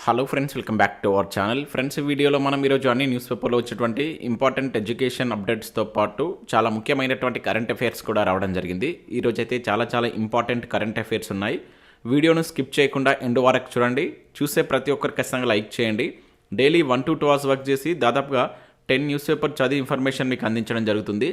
Hello friends, welcome back to our channel. Friends, ఈ వీడియోలో మనం ఈరోజు అన్ని న్యూస్ పేపర్లో వచ్చేటువంటి ఇంపార్టెంట్ ఎడ్యుకేషన్ అప్డేట్స్తో పాటు చాలా ముఖ్యమైనటువంటి కరెంట్ అఫైర్స్ కూడా రావడం జరిగింది. ఈరోజు అయితే చాలా ఇంపార్టెంట్ కరెంట్ అఫైర్స్ ఉన్నాయి. వీడియోను స్కిప్ చేయకుండా ఎండ్ వరకు చూడండి. చూసే ప్రతి ఒక్కరు ఖచ్చితంగా లైక్ చేయండి. డైలీ 1 to 2 hours వర్క్ చేసి దాదాపుగా 10 న్యూస్ పేపర్ చదివి ఇన్ఫర్మేషన్ మీకు అందించడం జరుగుతుంది.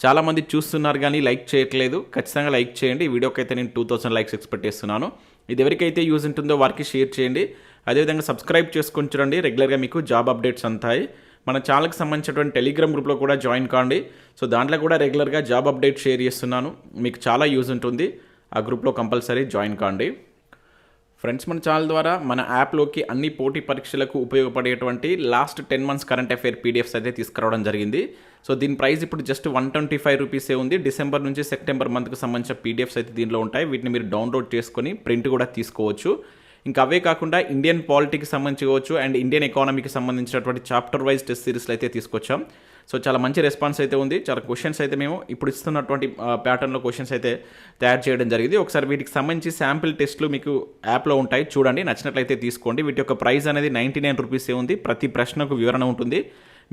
చాలామంది చూస్తున్నారు కానీ లైక్ చేయట్లేదు. ఖచ్చితంగా లైక్ చేయండి. ఈ వీడియోకి అయితే నేను 2000 లైక్స్ ఎక్స్పెక్ట్ చేస్తున్నాను. ఇది ఎవరికైతే యూజ్ ఉంటుందో వారికి షేర్ చేయండి. అదేవిధంగా సబ్స్క్రైబ్ చేసుకొని చూడండి. రెగ్యులర్గా మీకు జాబ్ అప్డేట్స్ అంతాయి. మన ఛానల్కి సంబంధించినటువంటి టెలిగ్రామ్ గ్రూప్లో కూడా జాయిన్ కాండి. సో దాంట్లో కూడా రెగ్యులర్గా జాబ్ అప్డేట్ షేర్ చేస్తున్నాను. మీకు చాలా యూజ్ ఉంటుంది. ఆ గ్రూప్లో కంపల్సరీ జాయిన్ కాండి. ఫ్రెండ్స్, మన ఛానల్ ద్వారా మన యాప్లోకి అన్ని పోటీ పరీక్షలకు ఉపయోగపడేటువంటి last 10 months current affair PDFs అయితే తీసుకురావడం జరిగింది. సో దీని ప్రైస్ ఇప్పుడు జస్ట్ 125 రూపీసే ఉంది. డిసెంబర్ నుంచి సెప్టెంబర్ మంత్కి సంబంధించిన పీడిఎఫ్స్ అయితే దీనిలో ఉంటాయి. వీటిని మీరు డౌన్లోడ్ చేసుకొని ప్రింట్ కూడా తీసుకోవచ్చు. ఇంకా అవే కాకుండా ఇండియన్ పాలిటీకి సంబంధించి కావచ్చు అండ్ ఇండియన్ ఎకానమీకి సంబంధించినటువంటి చాప్టర్ వైజ్ టెస్ట్ సిరీస్లు అయితే తీసుకొచ్చాం. సో చాలా మంచి రెస్పాన్స్ అయితే ఉంది. చాలా క్వశ్చన్స్ అయితే మేము ఇప్పుడు ఇస్తున్నటువంటి ప్యాటర్న్లో క్వశ్చన్స్ అయితే తయారు చేయడం జరిగింది. ఒకసారి వీటికి సంబంధించి శాంపిల్ టెస్ట్లు మీకు యాప్లో ఉంటాయి, చూడండి. నచ్చినట్లయితే తీసుకోండి. వీటి యొక్క ప్రైస్ అనేది 99 రూపీసే ఉంది. ప్రతి ప్రశ్నకు వివరణ ఉంటుంది.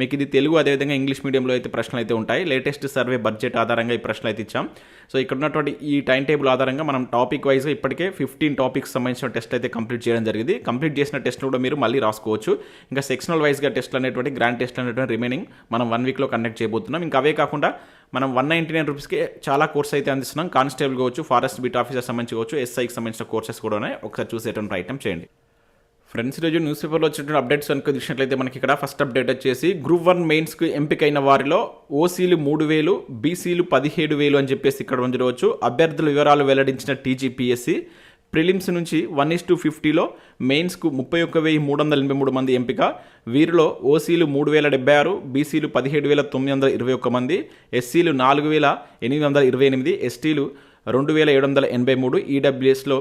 మీకు ఇది తెలుగు అదేవిధంగా ఇంగ్లీష్ మీడియంలో అయితే ప్రశ్నలు అయితే ఉంటాయి. లేటెస్ట్ సర్వే బడ్జెట్ ఆధారంగా ఈ ప్రశ్నలు అయితే ఇచ్చాం. సో ఇక్కడ ఉన్నటువంటి ఈ టైం టేబుల్ ఆధారంగా మనం టాపిక్ వైజ్గా ఇప్పటికే 15 టాపిక్స్ సంబంధించిన టెస్ట్ అయితే కంప్లీట్ చేయడం జరిగింది. కంప్లీట్ చేసిన టెస్ట్లు కూడా మీరు మళ్ళీ రాసుకోవచ్చు. ఇంకా సెక్షనల్ వైజ్గా టెస్ట్లు అనేటువంటి గ్రాండ్ టెస్ట్లు అనేటువంటి రిమైనింగ్ మనం 1 weekలో కండక్ట్ చేయబోతున్నాం. ఇంకా అవే కాకుండా మనం 199 రూపీస్కి చాలా కోర్స్ అయితే అందిస్తున్నాం. కానిస్టేబుల్ కావచ్చు, ఫారెస్ట్ బీట్ ఆఫీసర్ సంబంధించి కావచ్చు, ఎస్ఐకి సంబంధించిన కోర్సెస్ కూడా ఉన్నాయి. ఒకసారి చూసేటువంటి ప్రయత్నం చేయండి. ఫ్రెండ్స్, ఈరోజు న్యూస్ పేపర్లో వచ్చినటువంటి అప్డేట్స్ కనుక చూసినట్లయితే మనకి ఇక్కడ ఫస్ట్ అప్డేట్ వచ్చేసి గ్రూప్ 1 మెయిన్స్కి ఎంపికైన వారిలో ఓసీలు 3000, బీసీలు 17,000 అని చెప్పేసి ఇక్కడ ఉంచవచ్చు. అభ్యర్థుల వివరాలు వెల్లడించిన టీజీపీఎస్సీ ప్రిలిమ్స్ నుంచి 1:50లో మెయిన్స్కు 31,383 మంది ఎంపిక. వీరిలో ఓసీలు 3,076, బీసీలు 17,921 మంది, ఎస్సీలు 4,828, ఎస్టీలు 2,783, ఈడబ్ల్యూఎస్లో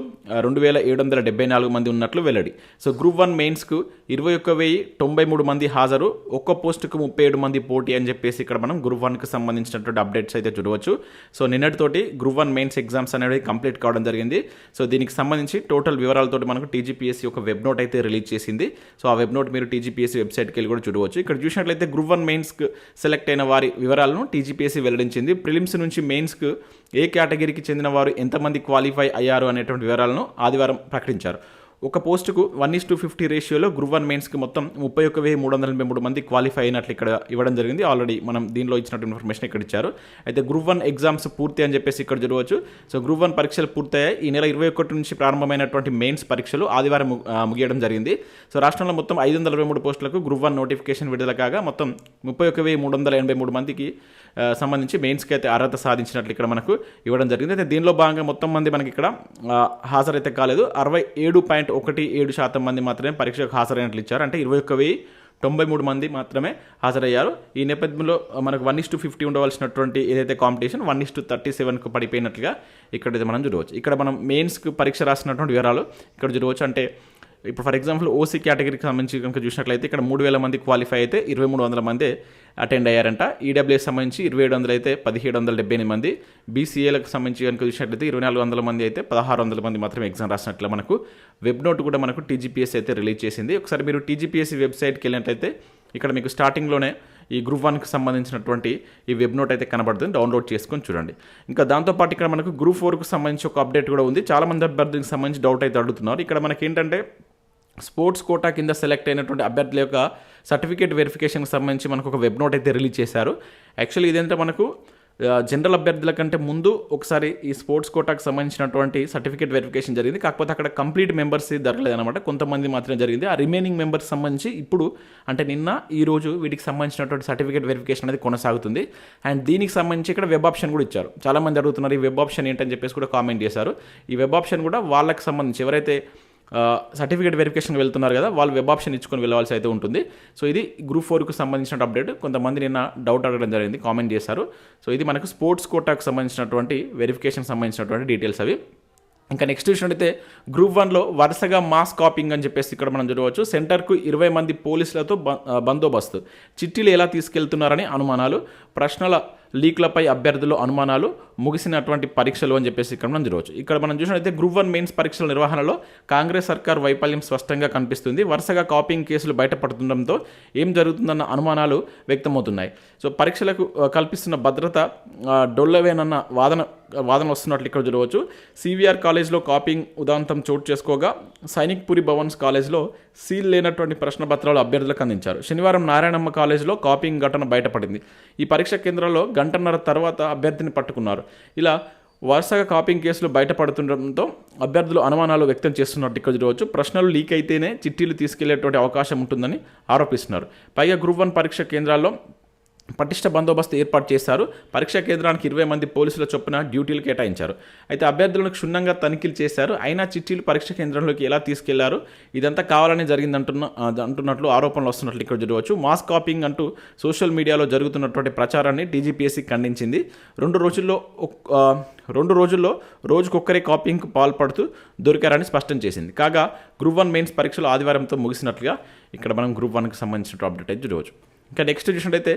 2,774 మంది ఉన్నట్లు వెల్లడి. సో గ్రూప్ 1 మెయిన్స్కు 21,093 మంది హాజరు, ఒక్క పోస్టుకు 37 మంది పోటీ అని చెప్పేసి ఇక్కడ మనం గ్రూప్ 1కి సంబంధించినటువంటి అప్డేట్స్ అయితే చూడవచ్చు. సో నిన్నటితోటి గ్రూప్ 1 మెయిన్స్ ఎగ్జామ్స్ అనేవి కంప్లీట్ కావడం జరిగింది. సో దీనికి సంబంధించి టోటల్ వివరాలతోటి మనకు టీజీపీఎస్సీ ఒక వెబ్ నోట్ అయితే రిలీజ్ చేసింది. సో ఆ వెబ్ నోట్ మీరు టీజీపీఎస్సీ వెబ్సైట్కి వెళ్ళి కూడా చూడవచ్చు. ఇక్కడ చూసినట్లయితే గ్రూప్ 1 మెయిన్స్కి సెలెక్ట్ అయిన వారి వివరాలను టీజీపీఎస్సీ వెల్లడించింది. ప్రిలిమ్స్ నుంచి మెయిన్స్కు ఏ కేటగిరీకి చెందిన వారు ఎంతమంది క్వాలిఫై అయ్యారు అనేటువంటి వివరాలను ఆదివారం ప్రకటించారు. ఒక పోస్టుకు 1:50 రేషియోలో గ్రూప్ 1 మెయిన్స్కి మొత్తం 31,383 మంది క్వాలిఫై అయినట్లు ఇక్కడ ఇవ్వడం జరిగింది. ఆల్రెడీ మనం దీనిలో ఇచ్చినట్టు ఇన్ఫర్మేషన్ ఇక్కడ ఇచ్చారు. అయితే గ్రూప్ 1 ఎగ్జామ్స్ పూర్తి అని చెప్పేసి ఇక్కడ చూడవచ్చు. సో గ్రూప్ 1 పరీక్షలు పూర్తయ్యాయి. ఈ నెల 21 నుంచి ప్రారంభమైనటువంటి మెయిన్స్ పరీక్షలు ఆదివారం ముగియడం జరిగింది. సో రాష్ట్రంలో మొత్తం 523 పోస్టులకు గ్రూప్ 1 నోటిఫికేషన్ విడుదల కాగా మొత్తం 31,383 మందికి సంబంధించి మెయిన్స్కి అయితే అర్హత సాధించినట్లు ఇక్కడ మనకు ఇవ్వడం జరిగింది. అయితే దీనిలో భాగంగా మొత్తం మంది మనకి ఇక్కడ హాజరైతే కాలేదు. 67.17% మంది మాత్రమే పరీక్షకు హాజరైనట్లు ఇచ్చారు. అంటే 21,093 మంది మాత్రమే హాజరయ్యారు. ఈ నేపథ్యంలో మనకు 1:50 ఉండవలసినటువంటి ఏదైతే కాంపిటీషన్ 1:37కు పడిపోయినట్లుగా ఇక్కడైతే మనం చూడవచ్చు. ఇక్కడ మనం మెయిన్స్కి పరీక్ష రాసినటువంటి వివరాలు ఇక్కడ చూడవచ్చు. అంటే ఇప్పుడు ఫర్ ఎగ్జాంపుల్ ఓసీ కేటగిరీకి సంబంధించి కనుక చూసినట్లయితే ఇక్కడ 3,000 మంది క్వాలిఫై అయితే 2,300 మంది అటెండ్ అయ్యారంట. ఈడబ్ల్యూఎస్ సంబంధించి 2,700 అయితే 1,778 మంది, బీసీఏలకు సంబంధించి కనుక చూసినట్లయితే 2,400 మంది అయితే 1,600 మంది మాత్రమే ఎగ్జామ్ రాసినట్లు మనకు వెబ్ నోట్ కూడా మనకు టీజీపీఎస్సీ అయితే రిలీజ్ చేసింది. ఒకసారి మీరు టీజీపీఎస్సీ వెబ్సైట్కి వెళ్ళినట్లయితే ఇక్కడ మీకు స్టార్టింగ్లోనే ఈ గ్రూప్ 1కి సంబంధించినటువంటి ఈ వెబ్ నోట్ అయితే కనబడుతుంది. డౌన్లోడ్ చేసుకొని చూడండి. ఇంకా దాంతోపాటు ఇక్కడ మనకు గ్రూప్ 4కు సంబంధించి ఒక అప్డేట్ కూడా ఉంది. చాలామంది అభ్యర్థులకు సంబంధించి డౌట్ అయితే అడుగుతున్నారు. ఇక్కడ మనకి ఏంటంటే స్పోర్ట్స్ కోటా కింద సెలెక్ట్ అయినటువంటి అభ్యర్థుల యొక్క సర్టిఫికేట్ వెరిఫికేషన్కి సంబంధించి మనకు ఒక వెబ్ నోట్ అయితే రిలీజ్ చేశారు. యాక్చువల్లీ ఇదేంటే మనకు జనరల్ అభ్యర్థుల కంటే ముందు ఒకసారి ఈ స్పోర్ట్స్ కోటాకు సంబంధించినటువంటి సర్టిఫికేట్ వెరిఫికేషన్ జరిగింది. కాకపోతే అక్కడ కంప్లీట్ మెంబర్స్ జరగలేదన్నమాట, కొంతమంది మాత్రమే జరిగింది. ఆ రిమైనింగ్ మెంబర్స్ సంబంధించి ఇప్పుడు అంటే నిన్న ఈ రోజు వీటికి సంబంధించినటువంటి సర్టిఫికేట్ వెరిఫికేషన్ అనేది కొనసాగుతుంది. అండ్ దీనికి సంబంధించి ఇక్కడ వెబ్ ఆప్షన్ కూడా ఇచ్చారు. చాలామంది అడుగుతున్నారు ఈ వెబ్ ఆప్షన్ ఏంటని చెప్పేసి కూడా కామెంట్ చేశారు. ఈ వెబ్ ఆప్షన్ కూడా వాళ్ళకి సంబంధించి ఎవరైతే సర్టిఫికేట్ వెరిఫికేషన్ వెళ్తున్నారు కదా వాళ్ళు వెబ్ ఆప్షన్ ఇచ్చుకొని వెళ్ళవలసి అయితే ఉంటుంది. సో ఇది గ్రూప్ 4కు సంబంధించిన అప్డేట్. కొంతమంది నిన్న డౌట్ అడగడం జరిగింది, కామెంట్ చేశారు. సో ఇది మనకు స్పోర్ట్స్ కోటాకు సంబంధించినటువంటి వెరిఫికేషన్ సంబంధించినటువంటి డీటెయిల్స్ అవి. ఇంకా నెక్స్ట్ చూసినట్టయితే గ్రూప్ 1లో వరుసగా మాస్ కాపింగ్ అని చెప్పేసి ఇక్కడ మనం చూడవచ్చు. సెంటర్కు 20 మంది పోలీసులతో బందోబస్తు, చిట్టీలు ఎలా తీసుకెళ్తున్నారని అనుమానాలు, ప్రశ్నల లీక్లపై అభ్యర్థులు అనుమానాలు, ముగిసినటువంటి పరీక్షలు అని చెప్పేసి ఇక్కడ మనం చూడవచ్చు. ఇక్కడ మనం చూసినట్లయితే గ్రూప్ 1 మెయిన్స్ పరీక్షల నిర్వహణలో కాంగ్రెస్ సర్కార్ వైఫల్యం స్పష్టంగా కనిపిస్తుంది. వరుసగా కాపీయింగ్ కేసులు బయటపడుతుండడంతో ఏం జరుగుతుందన్న అనుమానాలు వ్యక్తమవుతున్నాయి. సో పరీక్షలకు కల్పిస్తున్న భద్రత డొల్లవేనన్న వాదన వస్తున్నట్లు ఇక్కడ చూడవచ్చు. సివిఆర్ కాలేజ్లో కాపీయింగ్ ఉదాంతం చోటు చేసుకోగా సైనిక్ పురి భవన్స్ కాలేజ్లో సీల్ లేనటువంటి ప్రశ్నపత్రాలు అభ్యర్థులకు అందించారు. శనివారం నారాయణమ్మ కాలేజ్లో కాపీయింగ్ ఘటన బయటపడింది. ఈ పరీక్ష కేంద్రంలో గంటన్నర తర్వాత అభ్యర్థిని పట్టుకున్నారు. ఇలా వరుసగా కాపీయింగ్ కేసులు బయటపడుతుండడంతో అభ్యర్థులు అనుమానాలు వ్యక్తం చేస్తున్నట్టు ఇక్కడ చూడవచ్చు. ప్రశ్నలు లీక్ అయితేనే చిట్టీలు తీసుకెళ్లేటువంటి అవకాశం ఉంటుందని ఆరోపిస్తున్నారు. పైగా గ్రూప్ 1 పరీక్ష కేంద్రాల్లో పటిష్ట బందోబస్తు ఏర్పాటు చేశారు. పరీక్షా కేంద్రానికి 20 మంది పోలీసుల చొప్పున డ్యూటీలు కేటాయించారు. అయితే అభ్యర్థులను క్షుణ్ణంగా తనిఖీలు చేశారు. అయినా చిట్టీలు పరీక్ష కేంద్రంలోకి ఎలా తీసుకెళ్లారు, ఇదంతా కావాలని అంటున్నట్లు ఆరోపణలు వస్తున్నట్లు ఇక్కడ చూడవచ్చు. మాస్ కాపీయింగ్ అంటూ సోషల్ మీడియాలో జరుగుతున్నటువంటి ప్రచారాన్ని టీజీపీఎస్సీ ఖండించింది. రెండు రోజుల్లో రోజుకొక్కరే కాపీయింగ్కు పాల్పడుతూ దొరికారని స్పష్టం చేసింది. కాగా గ్రూప్ 1 మెయిన్స్ పరీక్షలు ఆదివారంతో ముగిసినట్లుగా ఇక్కడ మనం గ్రూప్ 1కి సంబంధించిన అప్డేట్ అయితే చూడవచ్చు. ఇంకా నెక్స్ట్ చూసినట్టయితే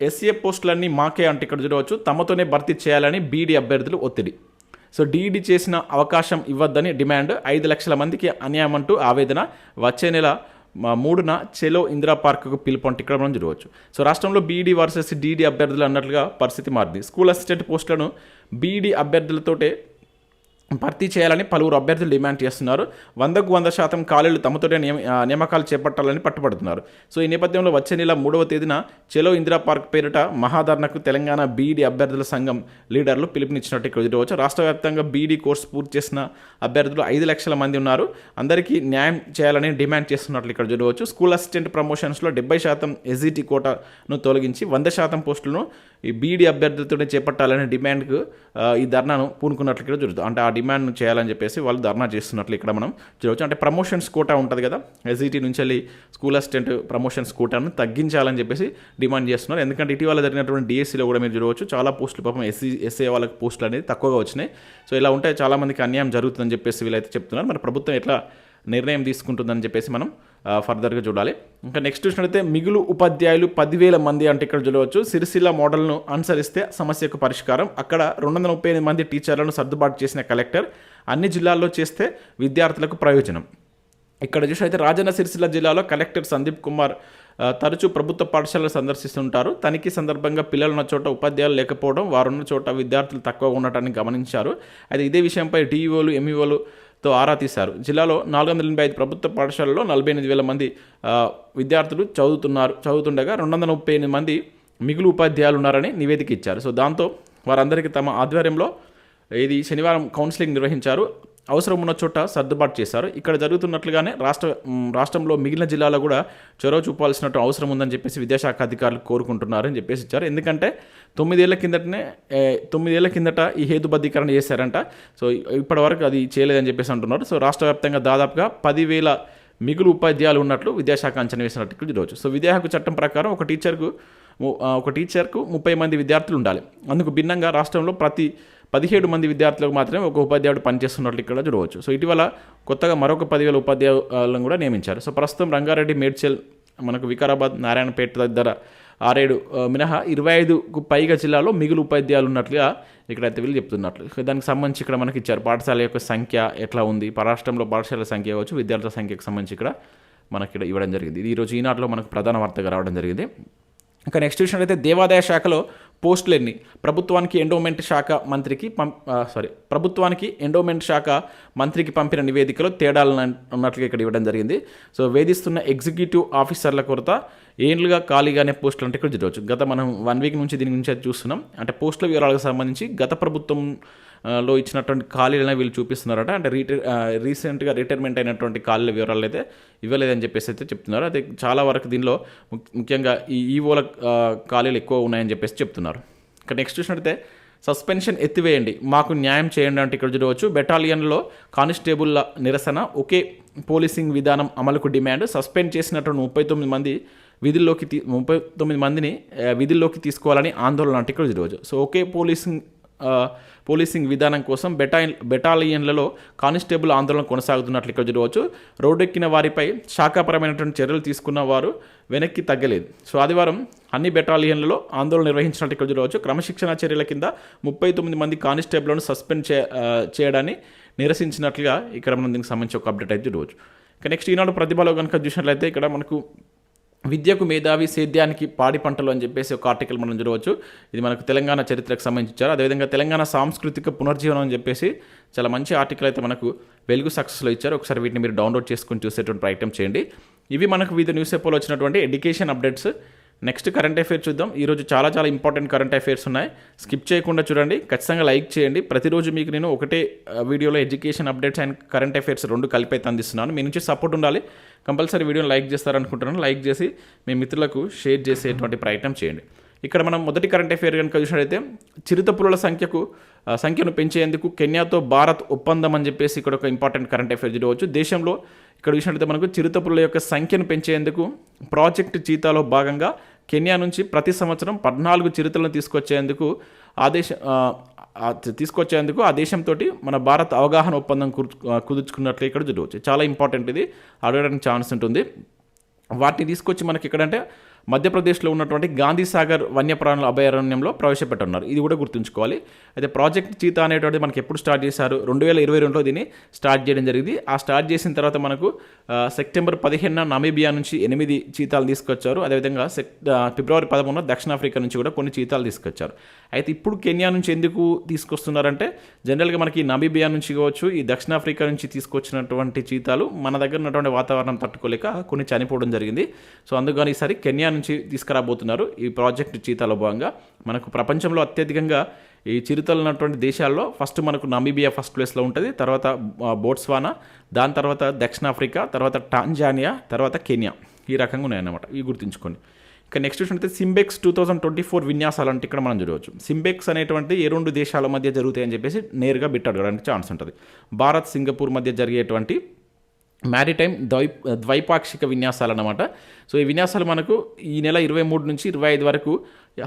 ఎస్ఏ పోస్టులన్నీ మాకే అంటే ఇక్కడ చూడవచ్చు. తమతోనే భర్తీ చేయాలని బీఈడీ అభ్యర్థులు ఒత్తిడి. సో డీఈడీ చేసిన అవకాశం ఇవ్వద్దని డిమాండ్. 5 లక్షల మందికి అన్యాయం అంటూ ఆవేదన. వచ్చే నెల 3న చెలో ఇందిరా పార్కుకు పిలుపు అంటే ఇక్కడ మనం చూడవచ్చు. సో రాష్ట్రంలో బీఈడీ వర్సెస్ డీఈడీ అభ్యర్థులు అన్నట్లుగా పరిస్థితి మారింది. స్కూల్ అసిస్టెంట్ పోస్టులను బీఈడీ అభ్యర్థులతోటే భర్తీ చేయాలని పలువురు అభ్యర్థులు డిమాండ్ చేస్తున్నారు. 100కు 100% ఖాళీలు తమతోటే నియామకాలు చేపట్టాలని పట్టుబడుతున్నారు. సో ఈ నేపథ్యంలో వచ్చే నెల 3వ తేదీన చెలో ఇందిరా పార్క్ పేరిట మహాధర్నకు తెలంగాణ బీఈడీ అభ్యర్థుల సంఘం లీడర్లు పిలుపునిచ్చినట్టు ఇక్కడ చూడవచ్చు. రాష్ట్ర వ్యాప్తంగా బీఈడీ కోర్సు పూర్తి చేసిన అభ్యర్థులు 5 లక్షల మంది ఉన్నారు. అందరికీ న్యాయం చేయాలని డిమాండ్ చేస్తున్నట్లు ఇక్కడ చూడవచ్చు. స్కూల్ అసిస్టెంట్ ప్రమోషన్స్లో 70% ఎస్జిటి కోటాను తొలగించి 100% పోస్టులను ఈ బీఈడీ అభ్యర్థులతోనే చేపట్టాలనే డిమాండ్కు ఈ ధర్నాను పూనుకున్నట్లు ఇక్కడ చూడవచ్చు. అంటే ఆ డిమాండ్ చేయాలని చెప్పేసి వాళ్ళు ధర్నా చేస్తున్నట్లు ఇక్కడ మనం చూడవచ్చు. అంటే ప్రమోషన్స్ కోటా ఉంటుంది కదా, ఎస్జిటి నుంచి వెళ్ళి స్కూల్ అసిస్టెంట్ ప్రమోషన్స్ కోటాను తగ్గించాలని చెప్పేసి డిమాండ్ చేస్తున్నారు. ఎందుకంటే ఇటీవల జరిగినటువంటి డిఎస్సీలో కూడా మీరు చూడవచ్చు చాలా పోస్టులు పాపం ఎస్ఏ వాళ్ళకి పోస్టులు అనేది తక్కువగా వచ్చినాయి. సో ఇలా ఉంటే చాలామందికి అన్యాయం జరుగుతుందని చెప్పేసి వీళ్ళైతే చెప్తున్నారు. మరి ప్రభుత్వం ఎట్లా నిర్ణయం తీసుకుంటుందని చెప్పేసి మనం ఫర్దర్గా చూడాలి. ఇంకా నెక్స్ట్ చూసినట్లయితే మిగులు ఉపాధ్యాయులు 10,000 మంది అంటే ఇక్కడ చూడవచ్చు. సిరిసిల్ల మోడల్ను అనుసరిస్తే సమస్యకు పరిష్కారం. అక్కడ 238 మంది టీచర్లను సర్దుబాటు చేసిన కలెక్టర్. అన్ని జిల్లాల్లో చేస్తే విద్యార్థులకు ప్రయోజనం. ఇక్కడ చూసినట్లయితే రాజన్న సిరిసిల్ల జిల్లాలో కలెక్టర్ సందీప్ కుమార్ తరచూ ప్రభుత్వ పాఠశాలలు సందర్శిస్తుంటారు. తనిఖీ సందర్భంగా పిల్లలున్న చోట ఉపాధ్యాయులు లేకపోవడం, వారున్న చోట విద్యార్థులు తక్కువగా ఉండటాన్ని గమనించారు. అయితే ఇదే విషయంపై డిఈఓలు ఎంఈఓలుతో ఆరా తీశారు. జిల్లాలో 485 ప్రభుత్వ పాఠశాలలో 48,000 మంది విద్యార్థులు చదువుతుండగా 238 మంది మిగులు ఉపాధ్యాయులు ఉన్నారని నివేదిక ఇచ్చారు. సో దాంతో వారందరికీ తమ ఆధ్వర్యంలో ఇది శనివారం కౌన్సిలింగ్ నిర్వహించారు. అవసరం ఉన్న చోట సర్దుబాటు చేశారు. ఇక్కడ జరుగుతున్నట్లుగానే రాష్ట్రంలో మిగిలిన జిల్లాలో కూడా చొరవ చూపాల్సినట్టు అవసరం ఉందని చెప్పేసి విద్యాశాఖ అధికారులు కోరుకుంటున్నారని చెప్పేసి ఇచ్చారు. ఎందుకంటే 9 ఏళ్ల కిందట ఈ హేతుబద్ధీకరణ చేశారంట. సో ఇప్పటివరకు అది చేయలేదని చెప్పేసి అంటున్నారు. సో రాష్ట్ర వ్యాప్తంగా దాదాపుగా 10,000 మిగులు ఉపాధ్యాయులు ఉన్నట్లు విద్యాశాఖ అంచనా వేసినట్టు చూడవచ్చు. సో విద్యాహక్కు చట్టం ప్రకారం ఒక టీచర్కు 30 మంది విద్యార్థులు ఉండాలి. అందుకు భిన్నంగా రాష్ట్రంలో ప్రతి 17 మంది విద్యార్థులకు మాత్రమే ఒక ఉపాధ్యాయుడు పనిచేస్తున్నట్లు ఇక్కడ చూడవచ్చు. సో ఇటీవల కొత్తగా మరొక 10,000 ఉపాధ్యాయులను కూడా నియమించారు. సో ప్రస్తుతం రంగారెడ్డి, మేడ్చల్, మనకు వికారాబాద్, నారాయణపేట దగ్గర 6-7 మినహా 25కు పైగా జిల్లాలో మిగులు ఉపాధ్యాయులు ఉన్నట్లుగా ఇక్కడైతే వీళ్ళు చెప్తున్నట్లు. దానికి సంబంధించి ఇక్కడ మనకి ఇచ్చారు పాఠశాల యొక్క సంఖ్య ఎట్లా ఉంది, రాష్ట్రంలో పాఠశాల సంఖ్య కావచ్చు, విద్యార్థుల సంఖ్యకు సంబంధించి ఇక్కడ మనకి ఇక్కడ ఇవ్వడం జరిగింది. ఇది ఈరోజు ఈనాటిలో మనకు ప్రధాన వార్తగా రావడం జరిగింది. ఇంకా నెక్స్ట్ చూసినట్లయితే దేవాదాయ శాఖలో పోస్టులు ఎన్ని? ప్రభుత్వానికి ఎండోమెంట్ శాఖ మంత్రికి పంపిన నివేదికలో తేడాలు ఉన్నట్లుగా ఇక్కడ ఇవ్వడం జరిగింది. సో వేధిస్తున్న ఎగ్జిక్యూటివ్ ఆఫీసర్ల కొరత, ఏళ్ళుగా ఖాళీగానే పోస్టులు అంటే ఇక్కడ చూడవచ్చు. గత మనం 1 వీక్ నుంచి దీని గురించి అయితే చూస్తున్నాం. అంటే పోస్టుల వివరాలకు సంబంధించి గత ప్రభుత్వంలో ఇచ్చినటువంటి ఖాళీలను వీళ్ళు చూపిస్తున్నారట. అంటే రీసెంట్గా రిటైర్మెంట్ అయినటువంటి ఖాళీల వివరాలు అయితే ఇవ్వలేదని చెప్పేసి అయితే చెప్తున్నారు. అయితే చాలా వరకు దీనిలో ముఖ్యంగా ఈ ఈవోల ఖాళీలు ఎక్కువ ఉన్నాయని చెప్పేసి చెప్తున్నారు. ఇక నెక్స్ట్ చూసినట్టయితే సస్పెన్షన్ ఎత్తివేయండి, మాకు న్యాయం చేయండి అంటే ఇక్కడ చూడవచ్చు. బెటాలియన్లో కానిస్టేబుల్ల నిరసన, ఒకే పోలీసింగ్ విధానం అమలుకు డిమాండ్. సస్పెండ్ చేసినటువంటి 39 మందిని విధుల్లోకి తీసుకోవాలని ఆందోళన అంటే ఇక్కడ చూడవచ్చు. సో ఒకే పోలీసింగ్ పోలీసింగ్ విధానం కోసం బెటాలియన్లలో కానిస్టేబుల్ ఆందోళన కొనసాగుతున్నట్లు ఇక్కడ చూడవచ్చు. రోడ్డెక్కిన వారిపై శాఖాపరమైనటువంటి చర్యలు తీసుకున్న వారు వెనక్కి తగ్గలేదు. సో ఆదివారం అన్ని బెటాలియన్లలో ఆందోళన నిర్వహించినట్లు ఇక్కడ చూడవచ్చు. క్రమశిక్షణ చర్యల కింద 39 మంది కానిస్టేబుల్ను సస్పెండ్ చేయడాన్ని నిరసించినట్లుగా ఇక్కడ మనం దీనికి సంబంధించి ఒక అప్డేట్ అయితే చూడవచ్చు. ఇక నెక్స్ట్ ఈనాడు ప్రతిభలో కనుక చూసినట్లయితే ఇక్కడ మనకు విద్యకు మేధావి సేద్యానికి పాడి పంటలు అని చెప్పేసి ఒక ఆర్టికల్ మనం చూడవచ్చు. ఇది మనకు తెలంగాణ చరిత్రకు సంబంధించారు. అదేవిధంగా తెలంగాణ సాంస్కృతిక పునర్జీవనం అని చెప్పేసి చాలా మంచి ఆర్టికల్ అయితే మనకు వెలుగు సక్సెస్లో ఇచ్చారు. ఒకసారి వీటిని మీరు డౌన్లోడ్ చేసుకుని చూసేటువంటి ప్రయత్నం చేయండి. ఇవి మనకు వివిధ న్యూస్ పేపర్లో వచ్చినటువంటి education updates. Next current affairs చూద్దాం. ఈరోజు చాలా చాలా ఇంపార్టెంట్ కరెంట్ అఫైర్స్ ఉన్నాయి. స్కిప్ చేయకుండా చూడండి, ఖచ్చితంగా లైక్ చేయండి. ప్రతిరోజు మీకు నేను ఒకటే వీడియోలో education updates and current affairs రెండు కలిపి అయితే అందిస్తున్నాను. మీ నుంచి సపోర్ట్ ఉండాలి. కంపల్సరీ వీడియోని లైక్ చేస్తారనుకుంటున్నాను. లైక్ చేసి మీ మిత్రులకు షేర్ చేసేటువంటి ప్రయత్నం చేయండి. ఇక్కడ మనం మొదటి కరెంట్ అఫైర్ కనుక చూసినట్లయితే చిరుతపులుల సంఖ్యను పెంచేందుకు కెన్యాతో భారత్ ఒప్పందం అని చెప్పేసి ఇక్కడ ఒక ఇంపార్టెంట్ కరెంట్ అఫైర్ చూడవచ్చు. దేశంలో ఇక్కడ చూసినట్లయితే మనకు చిరుతపులుల యొక్క సంఖ్యను పెంచేందుకు ప్రాజెక్ట్ చీతాలో భాగంగా కెన్యా నుంచి ప్రతి సంవత్సరం 14 చిరుతలను తీసుకొచ్చేందుకు ఆ దేశంతో మన భారత్ అవగాహన ఒప్పందం కుదుర్చుకున్నట్లు ఇక్కడ చూడవచ్చు. చాలా ఇంపార్టెంట్, ఇది అడగడానికి ఛాన్స్ ఉంటుంది. వాటిని తీసుకొచ్చి మనకి ఎక్కడంటే మధ్యప్రదేశ్లో ఉన్నటువంటి గాంధీసాగర్ వన్యప్రాణుల అభయారణ్యంలో ప్రవేశపెట్టున్నారు. ఇది కూడా గుర్తుంచుకోవాలి. అయితే ప్రాజెక్ట్ చీతా అనేటువంటిది మనకి ఎప్పుడు స్టార్ట్ చేశారు? 2022లో దీన్ని స్టార్ట్ చేయడం జరిగింది. ఆ స్టార్ట్ చేసిన తర్వాత మనకు సెప్టెంబర్ 15న నమీబియా నుంచి 8 చీతాలు తీసుకొచ్చారు. అదేవిధంగా ఫిబ్రవరి 13న దక్షిణాఫ్రికా నుంచి కూడా కొన్ని చీతాలు తీసుకొచ్చారు. అయితే ఇప్పుడు కెన్యా నుంచి ఎందుకు తీసుకొస్తున్నారంటే జనరల్గా మనకి నమీబియా నుంచి కావచ్చు, ఈ దక్షిణాఫ్రికా నుంచి తీసుకొచ్చినటువంటి చీతాలు మన దగ్గర ఉన్నటువంటి వాతావరణం తట్టుకోలేక కొన్ని చనిపోవడం జరిగింది. సో అందుకని ఈసారి కెన్యా నుంచి తీసుకురాబోతున్నారు. ఈ ప్రాజెక్ట్ చీతాలో భాగంగా మనకు ప్రపంచంలో అత్యధికంగా ఈ చిరుతలు ఉన్నటువంటి దేశాల్లో ఫస్ట్ మనకు నమీబియా ఫస్ట్ ప్లేస్లో ఉంటుంది, తర్వాత బోట్స్వానా, దాని తర్వాత దక్షిణాఫ్రికా, తర్వాత టాంజానియా, తర్వాత కెన్యా. ఈ రకంగా ఉన్నాయన్నమాట. ఇవి గుర్తుంచుకోండి. ఇక నెక్స్ట్ చూసినట్లయితే సింబెక్స్ 2024 విన్యాసాలు అంటే ఇక్కడ మనం చూడవచ్చు. సింబెక్స్ అనేటువంటి ఏ 2 దేశాల మధ్య జరుగుతాయని చెప్పేసి నేరుగా బిట్ అడగడానికి ఛాన్స్ ఉంటుంది. భారత్ సింగపూర్ మధ్య జరిగేటువంటి మ్యారిటైమ్ ద్వైపాక్షిక విన్యాసాలు అన్నమాట. సో ఈ విన్యాసాలు మనకు ఈ నెల 23 నుంచి 25 వరకు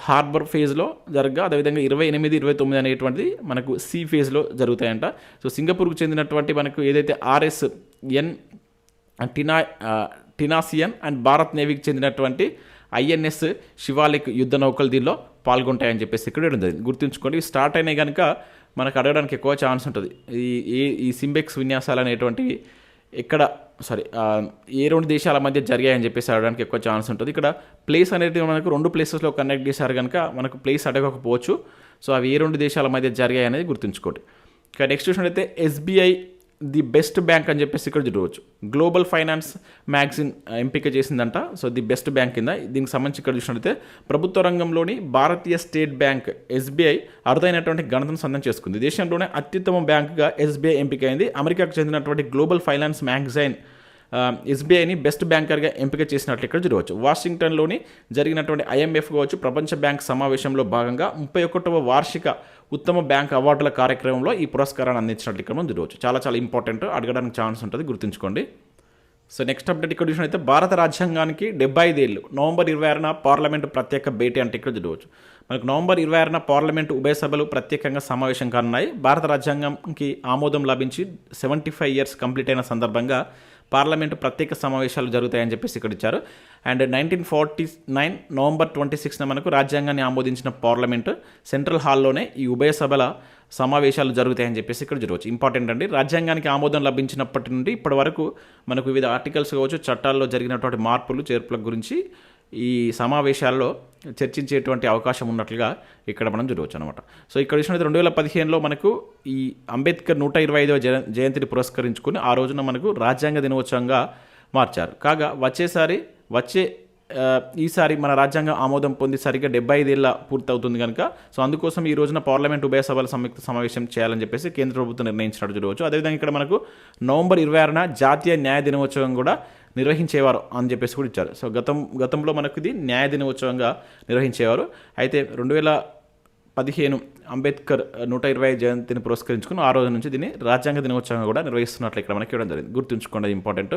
హార్బర్ ఫేజ్లో జరగగా, అదేవిధంగా 28, 29 అనేటువంటిది మనకు సీ ఫేజ్లో జరుగుతాయంట. సో సింగపూర్కు చెందినటువంటి మనకు ఏదైతే RSN టినాసియన్ అండ్ భారత్ నేవీకి చెందినటువంటి INS శివాలిక్ యుద్ధ నౌకలు దీనిలో పాల్గొంటాయని చెప్పేసి ఇక్కడ ఉంది. గుర్తుంచుకోండి, స్టార్ట్ అయినాయి కనుక మనకు అడగడానికి ఎక్కువ ఛాన్స్ ఉంటుంది. ఈ సింబెక్స్ విన్యాసాలు అనేటువంటివి ఏ 2 దేశాల మధ్య జరిగాయని చెప్పేసి అడగడానికి ఎక్కువ ఛాన్స్ ఉంటుంది. ఇక్కడ ప్లేస్ అనేది మనకు 2 ప్లేసెస్లో కనెక్ట్ చేశారు కనుక మనకు ప్లేస్ అడగకపోవచ్చు. సో అవి ఏ 2 దేశాల మధ్య జరిగాయి అనేది గుర్తుంచుకోండి. ఇక నెక్స్ట్ చూసినట్లయితే SBI ది బెస్ట్ బ్యాంక్ అని చెప్పేసి ఇక్కడ చూడవచ్చు. గ్లోబల్ ఫైనాన్స్ మ్యాగజైన్ ఎంపిక చేసిందంట. సో ది బెస్ట్ బ్యాంక్ కింద దీనికి సంబంధించి ఇక్కడ చూసినట్లయితే ప్రభుత్వ రంగంలోని భారతీయ స్టేట్ బ్యాంక్ SBI అరుదైనటువంటి ఘనతను సొంతం చేసుకుంది. దేశంలోనే అత్యుత్తమ బ్యాంకుగా SBI ఎంపికైంది. అమెరికాకు చెందినటువంటి గ్లోబల్ ఫైనాన్స్ మ్యాగజైన్ SBIని బెస్ట్ బ్యాంకర్గా ఎంపిక చేసినట్లు ఇక్కడ చూడవచ్చు. వాషింగ్టన్లోని జరిగినటువంటి IMF కావచ్చు ప్రపంచ బ్యాంక్ సమావేశంలో భాగంగా 31వ వార్షిక ఉత్తమ బ్యాంక్ అవార్డుల కార్యక్రమంలో ఈ పురస్కారాన్ని అందించినట్లు ఇక్కడ మనం చూడవచ్చు. చాలా చాలా ఇంపార్టెంట్, అడగడానికి ఛాన్స్ ఉంటుంది, గుర్తుంచుకోండి. సో నెక్స్ట్ అప్డేట్ ఇక్కడ చూసినట్లయితే భారత రాజ్యాంగానికి 75 ఏళ్ళు నవంబర్ 26న పార్లమెంటు ప్రత్యేక భేటీ అంటే ఇక్కడ చూడవచ్చు. మనకు నవంబర్ 26న పార్లమెంటు ఉభయ సభలు ప్రత్యేకంగా సమావేశం కానున్నాయి. భారత రాజ్యాంగంకి ఆమోదం లభించి 75 ఇయర్స్ కంప్లీట్ అయిన సందర్భంగా పార్లమెంటు ప్రత్యేక సమావేశాలు జరుగుతాయని చెప్పేసి ఇక్కడ ఇచ్చారు. అండ్ 1949 నవంబర్ 26న మనకు రాజ్యాంగాన్ని ఆమోదించిన పార్లమెంటు సెంట్రల్ హాల్లోనే ఈ ఉభయ సభల సమావేశాలు జరుగుతాయని చెప్పేసి ఇక్కడ చూడవచ్చు. ఇంపార్టెంట్ అండి. రాజ్యాంగానికి ఆమోదం లభించినప్పటి నుండి ఇప్పటి వరకు మనకు వివిధ ఆర్టికల్స్ కావచ్చు, చట్టాల్లో జరిగినటువంటి మార్పులు చేర్పుల గురించి ఈ సమావేశాల్లో చర్చించేటువంటి అవకాశం ఉన్నట్లుగా ఇక్కడ మనం చూడవచ్చు అనమాట. సో ఇక్కడ చూసినట్టు 2015లో మనకు ఈ అంబేద్కర్ 125వ జయంతిని పురస్కరించుకుని ఆ రోజున మనకు రాజ్యాంగ దినోత్సవంగా మార్చారు. కాగా ఈసారి మన రాజ్యాంగం ఆమోదం పొంది సరిగ్గా 75 ఏళ్ళ పూర్తవుతుంది కనుక సో అందుకోసం ఈ రోజున పార్లమెంట్ ఉభయ సభల సంయుక్త సమావేశం చేయాలని చెప్పేసి కేంద్ర ప్రభుత్వం నిర్ణయించినట్టు చూడవచ్చు. అదేవిధంగా ఇక్కడ మనకు నవంబర్ 26న జాతీయ న్యాయ దినోత్సవం కూడా నిర్వహించేవారు అని చెప్పేసి కూడా ఇచ్చారు. సో గతంలో మనకు ఇది న్యాయ దినోత్సవంగా నిర్వహించేవారు. అయితే 2015 అంబేద్కర్ 120 జయంతిని పురస్కరించుకుని ఆ రోజు నుంచి దీన్ని రాజ్యాంగ దినోత్సవంగా కూడా నిర్వహిస్తున్నట్లు ఇక్కడ మనకి ఇవ్వడం జరిగింది. గుర్తుంచుకోండి, ఇంపార్టెంట్.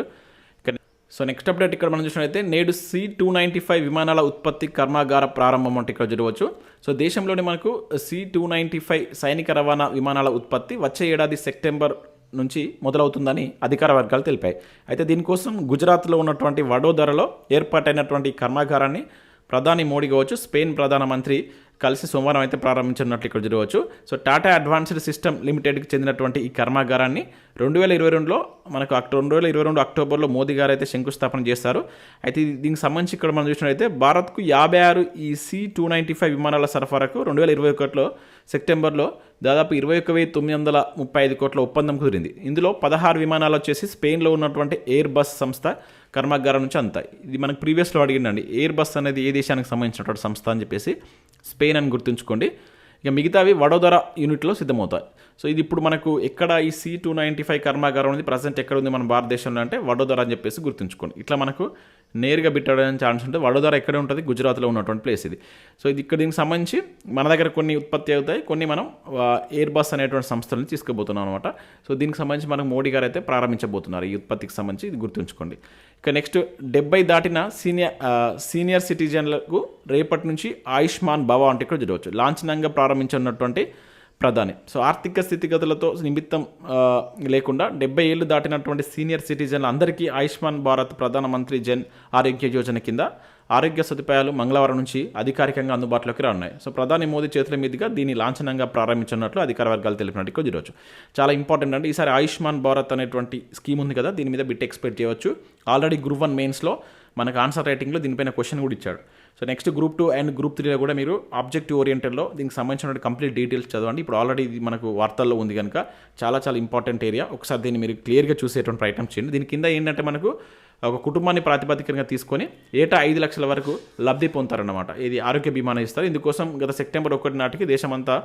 సో నెక్స్ట్ అప్డేట్ ఇక్కడ మనం చూసినట్లయితే నేడు C-295 విమానాల ఉత్పత్తి కర్మాగార ప్రారంభం అంటే ఇక్కడ చూడవచ్చు. సో దేశంలోని మనకు C-295 సైనిక రవాణా విమానాల ఉత్పత్తి వచ్చే ఏడాది సెప్టెంబర్ నుంచి మొదలవుతుందని అధికార వర్గాలు తెలిపాయి. అయితే దీనికోసం గుజరాత్లో ఉన్నటువంటి వడోదరలో ఏర్పాటైనటువంటి కర్మాగారాన్ని ప్రధాని మోడీ కావచ్చు, స్పెయిన్ ప్రధానమంత్రి కలిసి సోమవారం అయితే ప్రారంభించినట్లు ఇక్కడ చూడవచ్చు. సో టాటా అడ్వాన్స్డ్ సిస్టమ్ లిమిటెడ్కి చెందినటువంటి ఈ కర్మాగారాన్ని 2022లో మనకు 2022 అక్టోబర్లో మోదీ గారు అయితే శంకుస్థాపన చేస్తారు. అయితే దీనికి సంబంధించి ఇక్కడ మనం చూసినట్లయితే భారత్కు 56 ఈ C-295 విమానాల సరఫరాకు 2021లో సెప్టెంబర్లో దాదాపు 21,935 కోట్ల ఒప్పందం కుదిరింది. ఇందులో 16 విమానాలు వచ్చేసి స్పెయిన్లో ఉన్నటువంటి ఎయిర్ బస్ సంస్థ కర్మాగారం నుంచి అంతా. ఇది మనకు ప్రీవియస్లో అడిగిందండి, ఎయిర్ బస్ అనేది ఏ దేశానికి సంబంధించినటువంటి సంస్థ అని చెప్పేసి స్పెయిన్ అని గుర్తుంచుకోండి. ఇక మిగతావి వడోదర యూనిట్లో సిద్ధమవుతాయి. సో ఇది ఇప్పుడు మనకు ఎక్కడ ఈ C-295 కర్మాగారం అనేది ప్రజెంట్ ఎక్కడ ఉంది మన భారతదేశంలో అంటే వడోదర అని చెప్పేసి గుర్తుంచుకోండి. ఇట్లా మనకు నేరుగా బిట్టడానికి ఛాన్స్ ఉంటుంది. వడోదర ఎక్కడే ఉంటుంది, గుజరాత్లో ఉన్నటువంటి ప్లేస్ ఇది. సో ఇది ఇక్కడ దీనికి సంబంధించి మన దగ్గర కొన్ని ఉత్పత్తి అవుతాయి, కొన్ని మనం ఎయిర్ బస్ అనేటువంటి సంస్థలను తీసుకుపోతున్నాం అనమాట. సో దీనికి సంబంధించి మనకు మోడీ గారు అయితే ప్రారంభించబోతున్నారు ఈ ఉత్పత్తికి సంబంధించి, ఇది గుర్తుంచుకోండి. ఇక నెక్స్ట్ 70 దాటిన సీనియర్ సిటిజన్లకు రేపటి నుంచి ఆయుష్మాన్ భవ అంటే ఇక్కడ చూడవచ్చు లాంఛనంగా ప్రారంభించున్నటువంటి ప్రధాని. సో ఆర్థిక స్థితిగతులతో నిమిత్తం లేకుండా 70 ఏళ్ళు దాటినటువంటి సీనియర్ సిటిజన్లు అందరికీ ఆయుష్మాన్ భారత్ ప్రధానమంత్రి జన్ ఆరోగ్య యోజన కింద ఆరోగ్య సదుపాయాలు మంగళవారం నుంచి అధికారికంగా అందుబాటులోకి రానున్నాయి. సో ప్రధాని మోదీ చేతుల మీదుగా దీన్ని లాంఛనంగా ప్రారంభించినట్లు అధికార వర్గాలు తెలిపినట్టు ఇక్కడ చూడవచ్చు. చాలా ఇంపార్టెంట్ అంటే ఈసారి ఆయుష్మాన్ భారత్ అనేటువంటి స్కీమ్ ఉంది కదా, దీని మీద బిట్ ఎక్స్పెక్ట్ చేయవచ్చు. ఆల్రెడీ గ్రూప్ 1 మెయిన్స్లో మనకు ఆన్సర్ రైటింగ్లో దీనిపైన క్వశ్చన్ కూడా ఇచ్చాడు. So next group 2 and group 3లో కూడా మీరు ఆబ్జెక్టివ్ ఓరియంటెడ్లో దీనికి సంబంధించిన కంప్లీట్ డీటెయిల్స్ చదవండి. ఇప్పుడు ఆల్రెడీ ఇది మనకు వార్తల్లో ఉంది కనుక చాలా ఇంపార్టెంట్ ఏరియా. ఒకసారి దీన్ని మీరు క్లియర్గా చూసేటువంటి ప్రయత్నం చేయండి. దీని కింద ఏంటంటే మనకు ఒక కుటుంబాన్ని ప్రాతిపదికగా తీసుకొని ఏటా 5 లక్షల వరకు లబ్ధి పొందుతారన్నమాట. ఇది ఆరోగ్య బీమాను ఇస్తారు. ఇందుకోసం గత సెప్టెంబర్ 1 నాటికి దేశమంతా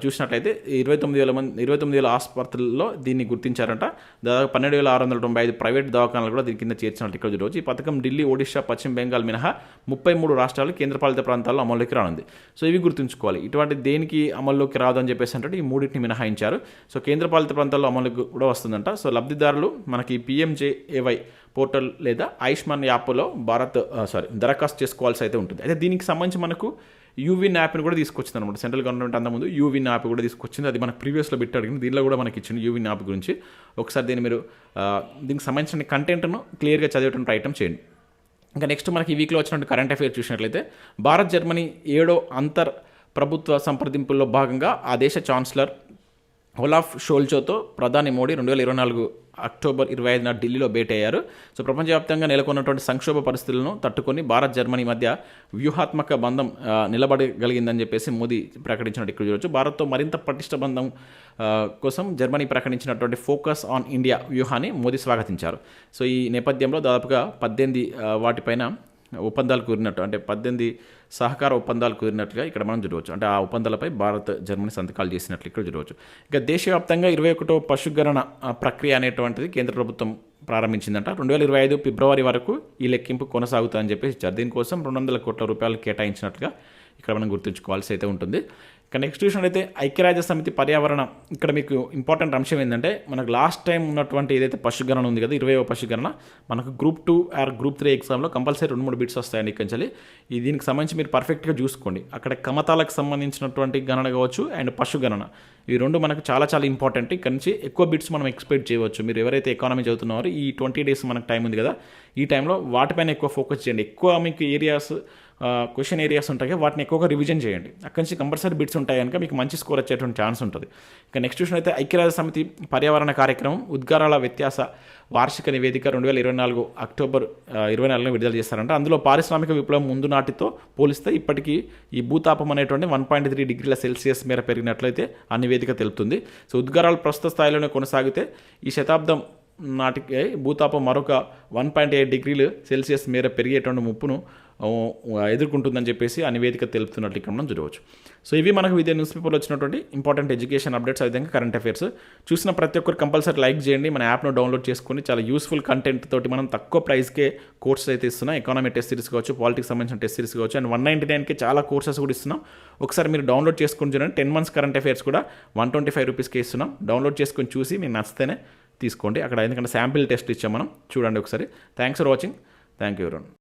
చూసినట్లయితే 29,000 ఆసుపత్రుల్లో దీన్ని గుర్తించారంట. దాదాపు 12,695 ప్రైవేట్ దవాఖానాలు కూడా దీని కింద చేర్చినట్టు ఇక్కడ చూడవచ్చు. ఈ పథకం ఢిల్లీ, ఒడిషా, పశ్చిమ బెంగాల్ మినహా 33 రాష్ట్రాలు, కేంద్రపాలిత ప్రాంతాల్లో అమల్లోకి రానుంది. సో ఇవి గుర్తుంచుకోవాలి. ఇటువంటి దేనికి అమల్లోకి రాదు అని చెప్పేసి అంటే ఈ మూడింటిని మినహాయించారు. సో కేంద్రపాలిత ప్రాంతాల్లో అమలుకి కూడా వస్తుందంట. సో లబ్ధిదారులు మనకి PMJAY పోర్టల్ లేదా ఆయుష్మాన్ యాప్లో దరఖాస్తు చేసుకోవాల్సి అయితే ఉంటుంది. అయితే దీనికి సంబంధించి మనకు యూవిన్ యాప్ని కూడా తీసుకొచ్చింది అనమాట. సెంట్రల్ గవర్నమెంట్ అంతకుముందు యూవిన్ యాప్ కూడా తీసుకొచ్చింది. అది మనకు ప్రీవియస్లో పెట్టి అడిగింది, దీనిలో కూడా మనకి ఇచ్చింది యూవిన్ యాప్ గురించి. ఒకసారి దీన్ని మీరు దీనికి సంబంధించిన కంటెంట్ను క్లియర్గా చదివేటువంటి ప్రయత్నం చేయండి. ఇంకా నెక్స్ట్ మనకి ఈ వీక్లో వచ్చినట్టు కరెంట్ అఫైర్స్ చూసినట్లయితే భారత్ జర్మనీ 7వ అంతర్ ప్రభుత్వ సంప్రదింపుల్లో భాగంగా ఆ దేశ ఛాన్సలర్ ఒలాఫ్ షోల్జోతో ప్రధాని మోడీ 2024 అక్టోబర్ 25న ఢిల్లీలో భేటీ అయ్యారు. సో ప్రపంచవ్యాప్తంగా నెలకొన్నటువంటి సంక్షోభ పరిస్థితులను తట్టుకొని భారత్ జర్మనీ మధ్య వ్యూహాత్మక బంధం నిలబడగలిగిందని చెప్పేసి మోదీ ప్రకటించినట్టు ఇక్కడ చూడవచ్చు. భారత్తో మరింత పటిష్ట బంధం కోసం జర్మనీ ప్రకటించినటువంటి ఫోకస్ ఆన్ ఇండియా వ్యూహాన్ని మోదీ స్వాగతించారు. సో ఈ నేపథ్యంలో దాదాపుగా 18 వాటిపైన ఒప్పందాలు కుదిరినట్టు, అంటే 18 సహకార ఒప్పందాలు కుదిరినట్లుగా ఇక్కడ మనం చూడవచ్చు. అంటే ఆ ఒప్పందాలపై భారత్, జర్మనీ సంతకాలు చేసినట్లు ఇక్కడ చూడవచ్చు. ఇక దేశవ్యాప్తంగా 21వ పశుగణన ప్రక్రియ అనేటువంటిది కేంద్ర ప్రభుత్వం ప్రారంభించిందంట. 2025 ఫిబ్రవరి వరకు ఈ లెక్కింపు కొనసాగుతుందని చెప్పేసి ఇచ్చారు. దీనికోసం 200 కోట్ల రూపాయలు కేటాయించినట్లుగా ఇక్కడ మనం గుర్తుంచుకోవాల్సి అయితే ఉంటుంది. ఇక నెక్స్ట్ చూసినట్టయితే ఐక్యరాజ్య సమితి పర్యావరణ, ఇక్కడ మీకు ఇంపార్టెంట్ అంశం ఏంటంటే మనకు లాస్ట్ టైం ఉన్నటువంటి ఏదైతే పశుగణన ఉంది కదా, 20వ పశుగణన మనకు గ్రూప్ 2 ఆర్ గ్రూప్ 3 ఎగ్జామ్లో కంపల్సరీ 2-3 బిట్స్ వస్తాయండి. ఇక్కడి దీనికి సంబంధించి మీరు పర్ఫెక్ట్గా చూసుకోండి. అక్కడ కమతాలకు సంబంధించినటువంటి గణన కావచ్చు అండ్ పశుగణన, ఈ రెండు మనకు చాలా ఇంపార్టెంట్. ఇక్కడ నుంచి ఎక్కువ బిట్స్ మనం ఎక్స్పెక్ట్ చేయవచ్చు. మీరు ఎవరైతే ఎకానమీ చదువుతున్నారో ఈ 20 డేస్ మనకు టైం ఉంది కదా, ఈ టైంలో వాటిపైన ఎక్కువ ఫోకస్ చేయండి. ఎక్కువ మీకు ఏరియాస్ క్వశ్చన్ ఏరియాస్ ఉంటాయి, వాటిని ఎక్కువగా రివిజన్ చేయండి. అక్కడి నుంచి కంపల్సరీ బిట్స్ ఉంటాయి కనుక మీకు మంచి స్కోర్ వచ్చేటువంటి ఛాన్స్ ఉంటుంది. ఇక నెక్స్ట్ చూసిన అయితే ఐక్యరాజ్య సమితి పర్యావరణ కార్యక్రమం ఉద్గారాల వ్యత్యాస వార్షిక నివేదిక 2024 అక్టోబర్ 24 విడుదల చేస్తారంట. అందులో పారిశ్రామిక విప్లవం ముందు నాటితో పోలిస్తే ఇప్పటికీ ఈ భూతాపం అనేటువంటి 1.3 డిగ్రీల సెల్సియస్ మేర పెరిగినట్లయితే ఆ నివేదిక తెలుపుతుంది. సో ఉద్గారాలు ప్రస్తుత స్థాయిలోనే కొనసాగితే ఈ శతాబ్దం నాటికి భూతాపం మరొక 1.8 డిగ్రీలు సెల్సియస్ మేర పెరిగేటువంటి ముప్పును ఎదుర్కొంటుందని చెప్పేసి ఆ నివేదిక తెలుపుతున్నట్లు ఇక్కడ మనం చూడవచ్చు. సో ఇవి మనకు వివిధ న్యూస్ పేపర్లో వచ్చినటువంటి ఇంపార్టెంట్ ఎడ్యుకేషన్ అప్డేట్స్, అదేవిధంగా కరెంట్ అఫైర్స్. చూసిన ప్రతి ఒక్కరు కంపల్సరీ లైక్ చేయండి. మన యాప్ను డౌన్లోడ్ చేసుకొని చాలా యూస్ఫుల్ కంటెంట్ తోటి మనం తక్కువ ప్రైస్కే కోర్సెస్ అయితే ఇస్తున్నాం. ఎకానమీ టెస్ట్ సిరీస్ కావచ్చు, పాలిటిక్స్ సంబంధించిన టెస్ట్ సిరీస్ కావచ్చు, అండ్ 199కి చాలా కోర్సెస్ కూడా ఇస్తున్నాం. ఒకసారి మీరు డౌన్లోడ్ చేసుకొని చూడండి. 10 months కరెంట్ అఫైర్స్ కూడా 125 రూపీస్కే ఇస్తున్నాం. డౌన్లోడ్ చేసుకొని చూసి మీకు నచ్చితేనే తీసుకోండి అక్కడ, ఎందుకంటే శాంపిల్ టెస్ట్ ఇచ్చాం మనం. చూడండి ఒకసారి. Thanks for watching. Thank you everyone.